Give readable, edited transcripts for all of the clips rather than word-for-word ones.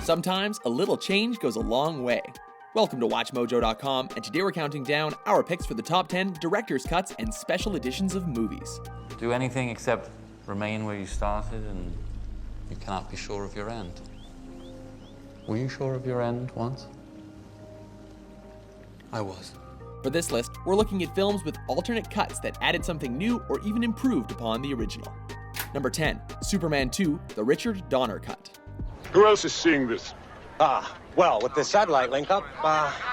Sometimes a little change goes a long way. Welcome to WatchMojo.com, and today we're counting down our picks for the top 10 director's cuts and special editions of movies. Do anything except remain where you started, and you cannot be sure of your end. Were you sure of your end once? I was. For this list, we're looking at films with alternate cuts that added something new or even improved upon the original. Number 10, Superman 2, the Richard Donner cut. Who else is seeing this? Well, with this satellite link up,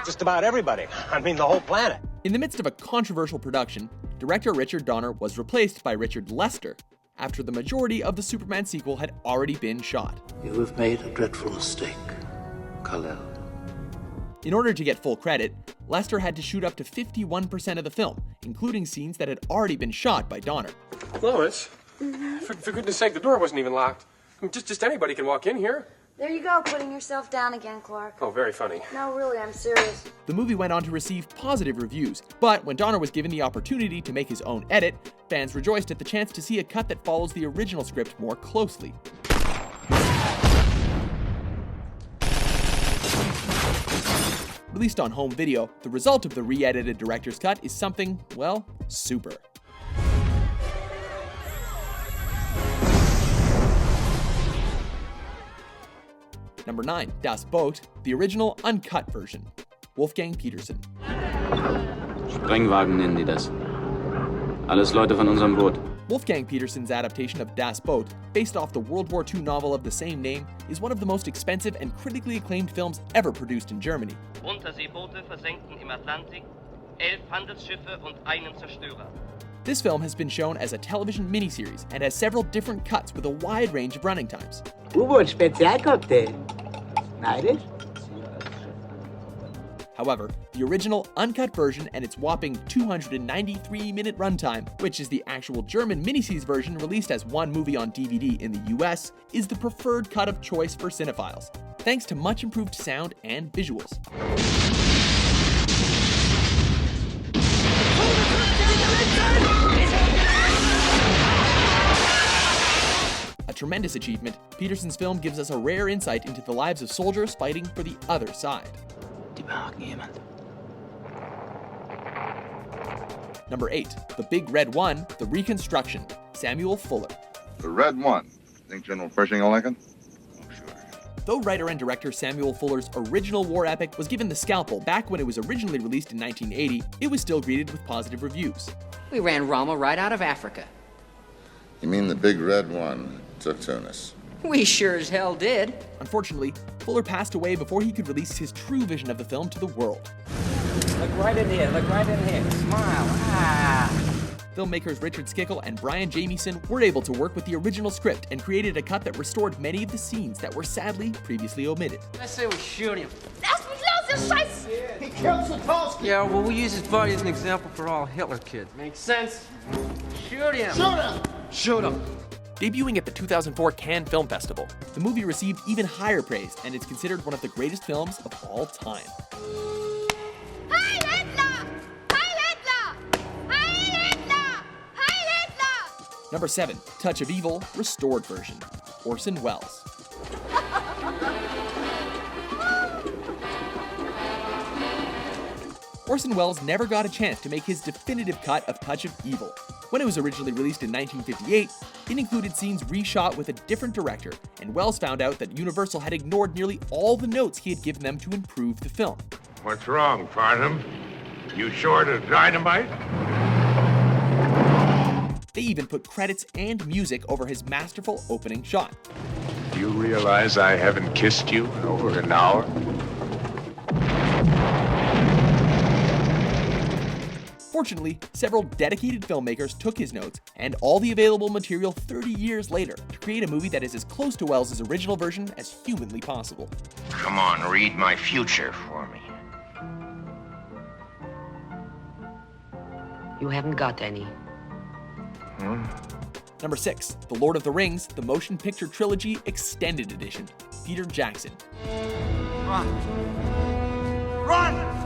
just about everybody. I mean, the whole planet. In the midst of a controversial production, director Richard Donner was replaced by Richard Lester after the majority of the Superman sequel had already been shot. You have made a dreadful mistake, Kal-El. In order to get full credit, Lester had to shoot up to 51% of the film, including scenes that had already been shot by Donner. Lois, for goodness sake, the door wasn't even locked. I mean, just anybody can walk in here. There you go, putting yourself down again, Clark. Oh, very funny. No, really, I'm serious. The movie went on to receive positive reviews, but when Donner was given the opportunity to make his own edit, fans rejoiced at the chance to see a cut that follows the original script more closely. Released on home video, the result of the re-edited director's cut is something, well, super. Number 9, Das Boot, the original uncut version. Wolfgang Petersen. Sprengwagen nennen die das. Alles Leute von unserem Boot. Wolfgang Petersen's adaptation of Das Boot, based off the World War II novel of the same name, is one of the most expensive and critically acclaimed films ever produced in Germany. Unterseeboote versenkten im Atlantik 11 Handelsschiffe und einen Zerstörer. This film has been shown as a television miniseries and has several different cuts with a wide range of running times. U-Boot-Spezialcocktail. Neidisch? However, the original uncut version and its whopping 293-minute runtime, which is the actual German miniseries version released as one movie on DVD in the US, is the preferred cut of choice for cinephiles, thanks to much improved sound and visuals. A tremendous achievement, Petersen's film gives us a rare insight into the lives of soldiers fighting for the other side. Number 8, The Big Red One, The Reconstruction, Samuel Fuller. The Red One. Think General Pershing will like it? Oh, sure. Though writer and director Samuel Fuller's original war epic was given the scalpel back when it was originally released in 1980, it was still greeted with positive reviews. We ran Rommel right out of Africa. You mean the Big Red One took Tunis? We sure as hell did. Unfortunately, Fuller passed away before he could release his true vision of the film to the world. Look right in here, smile. Filmmakers Richard Skickle and Brian Jamieson were able to work with the original script and created a cut that restored many of the scenes that were sadly previously omited. I say we shoot him. Lass mich los, ihr Scheiß! He killed Sapolsky. Yeah, well, we use his body as an example for all Hitler kids. Makes sense. Shoot him. Shoot him. Shoot him. Debuting at the 2004 Cannes Film Festival, the movie received even higher praise and is considered one of the greatest films of all time. Heil Hitler! Heil Hitler! Heil Hitler! Heil Hitler! Number 7, Touch of Evil, restored version. Orson Welles. Orson Welles never got a chance to make his definitive cut of Touch of Evil. When it was originally released in 1958, it included scenes reshot with a different director, and Welles found out that Universal had ignored nearly all the notes he had given them to improve the film. What's wrong, Farnham? You short of dynamite? They even put credits and music over his masterful opening shot. Do you realize I haven't kissed you in over an hour? Fortunately, several dedicated filmmakers took his notes and all the available material 30 years later to create a movie that is as close to Welles' original version as humanly possible. Come on, read my future for me. You haven't got any. Number 6, The Lord of the Rings, the Motion Picture Trilogy Extended Edition. Peter Jackson. Run! Run!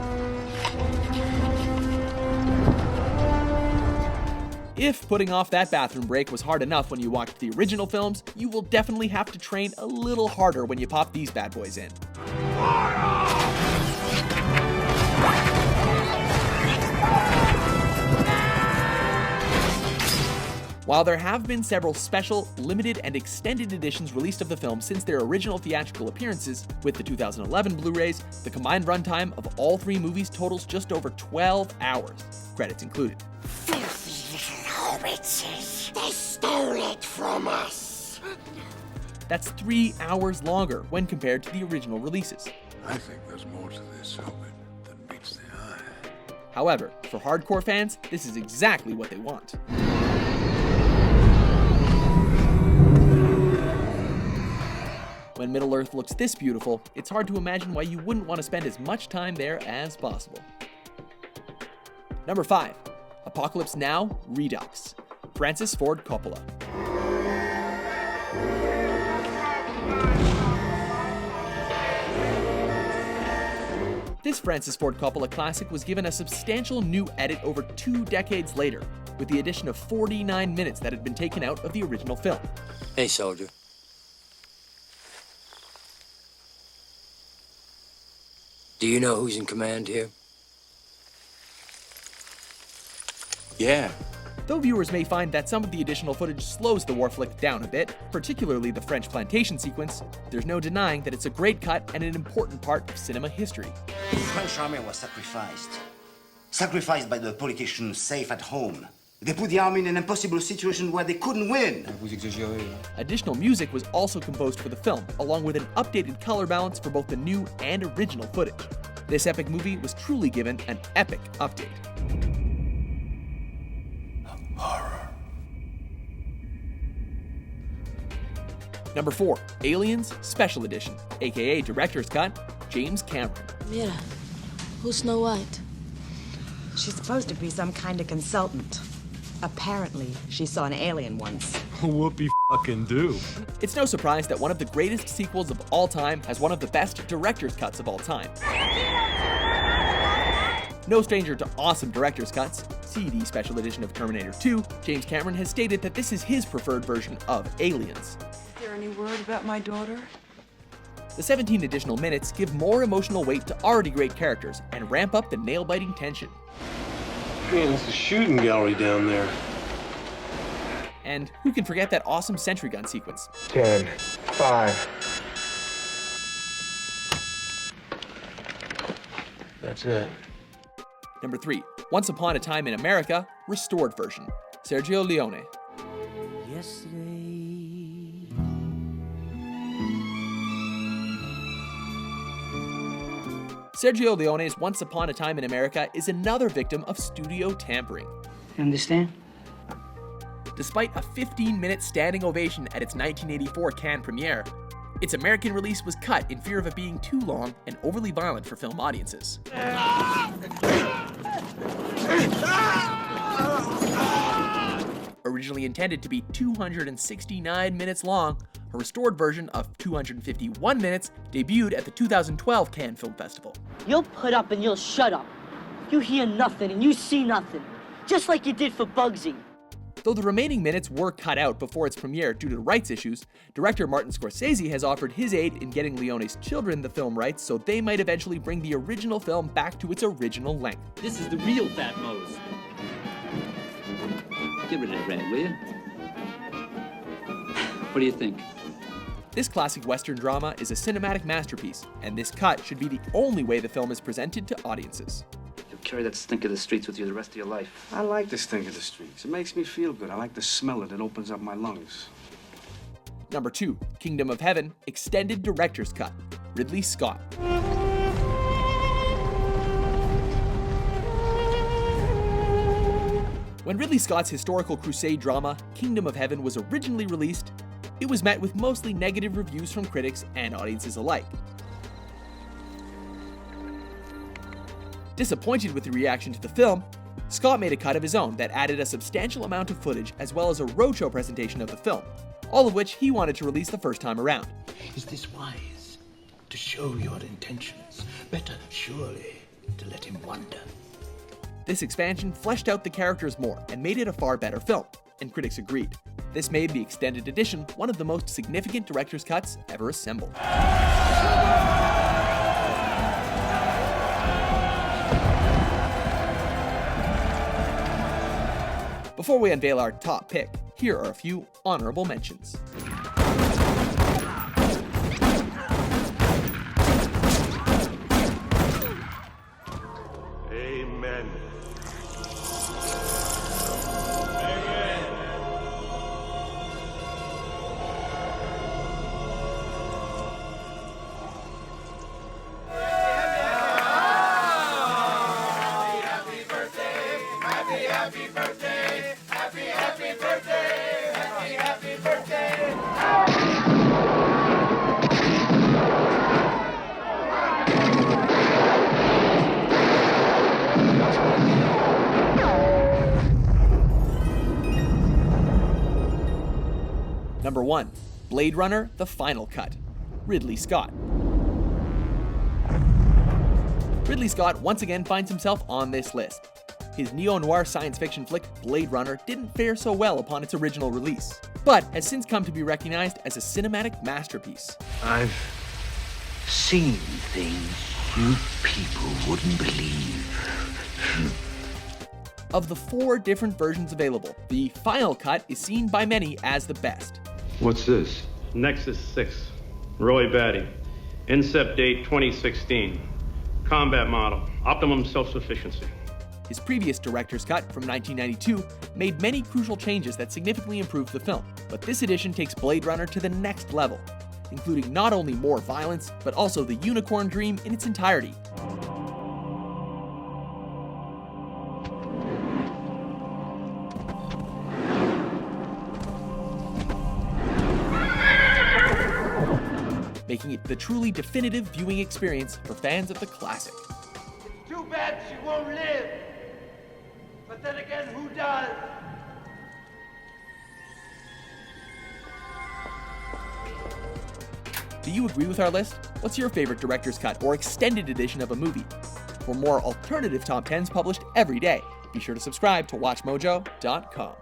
If putting off that bathroom break was hard enough when you watched the original films, you will definitely have to train a little harder when you pop these bad boys in. While there have been several special, limited, and extended editions released of the film since their original theatrical appearances, with the 2011 Blu-rays, the combined runtime of all three movies totals just over 12 hours, credits included. Filthy little hobbitses! They stole it from us! That's 3 hours longer when compared to the original releases. I think there's more to this hobbit than meets the eye. However, for hardcore fans, this is exactly what they want. When Middle-earth looks this beautiful, it's hard to imagine why you wouldn't want to spend as much time there as possible. Number 5. Apocalypse Now Redux. Francis Ford Coppola. This Francis Ford Coppola classic was given a substantial new edit over 2 decades later, with the addition of 49 minutes that had been taken out of the original film. Hey, soldier. Do you know who's in command here? Yeah. Though viewers may find that some of the additional footage slows the war flick down a bit, particularly the French plantation sequence, there's no denying that it's a great cut and an important part of cinema history. The French army was sacrificed by the politicians safe at home. They put the army in an impossible situation where they couldn't win. Additional music was also composed for the film, along with an updated color balance for both the new and original footage. This epic movie was truly given an epic update. Horror. Number 4. Aliens Special Edition, aka Director's Cut, James Cameron. Mira, who's Snow White? She's supposed to be some kind of consultant. Apparently, she saw an alien once. Whoopie fucking do. It's no surprise that one of the greatest sequels of all time has one of the best director's cuts of all time. No stranger to awesome director's cuts, see the special edition of Terminator 2, James Cameron has stated that this is his preferred version of Aliens. Is there any word about my daughter? The 17 additional minutes give more emotional weight to already great characters and ramp up the nail-biting tension. Man, it's a shooting gallery down there. And who can forget that awesome sentry gun sequence? 10, 5. That's it. Number 3. Once Upon a Time in America, restored version. Sergio Leone. Yesterday. Sergio Leone's Once Upon a Time in America is another victim of studio tampering. You understand? Despite a 15-minute standing ovation at its 1984 Cannes premiere, its American release was cut in fear of it being too long and overly violent for film audiences. Originally intended to be 269 minutes long, a restored version of 251 minutes debuted at the 2012 Cannes Film Festival. You'll put up and you'll shut up. You hear nothing and you see nothing, just like you did for Bugsy. Though the remaining minutes were cut out before its premiere due to rights issues, director Martin Scorsese has offered his aid in getting Leone's children the film rights so they might eventually bring the original film back to its original length. This is the real Fat Mose. Get rid of that red, will you? What do you think? This classic Western drama is a cinematic masterpiece, and this cut should be the only way the film is presented to audiences. You'll carry that stink of the streets with you the rest of your life. I like the stink of the streets. It makes me feel good. I like the smell of it. It opens up my lungs. Number 2, Kingdom of Heaven, Extended Director's Cut, Ridley Scott. When Ridley Scott's historical crusade drama, Kingdom of Heaven, was originally released, it was met with mostly negative reviews from critics and audiences alike. Disappointed with the reaction to the film, Scott made a cut of his own that added a substantial amount of footage as well as a roadshow presentation of the film, all of which he wanted to release the first time around. Is this wise? To show your intentions? Better, surely, to let him wonder. This expansion fleshed out the characters more and made it a far better film, and critics agreed. This made the extended edition one of the most significant director's cuts ever assembled. Before we unveil our top pick, here are a few honorable mentions. Amen. Number 1. Blade Runner: The Final Cut. Ridley Scott. Ridley Scott once again finds himself on this list. His neo-noir science fiction flick Blade Runner didn't fare so well upon its original release, but has since come to be recognized as a cinematic masterpiece. I've seen things you people wouldn't believe. Of the 4 different versions available, the Final Cut is seen by many as the best. What's this? Nexus 6. Roy Batty. Incept date 2016. Combat model. Optimum self-sufficiency. His previous director's cut from 1992 made many crucial changes that significantly improved the film, but this edition takes Blade Runner to the next level, including not only more violence, but also the unicorn dream in its entirety. Making it the truly definitive viewing experience for fans of the classic. Too bad she won't live. But then again, who does? Do you agree with our list? What's your favorite director's cut or extended edition of a movie? For more alternative top 10s published every day, be sure to subscribe to WatchMojo.com.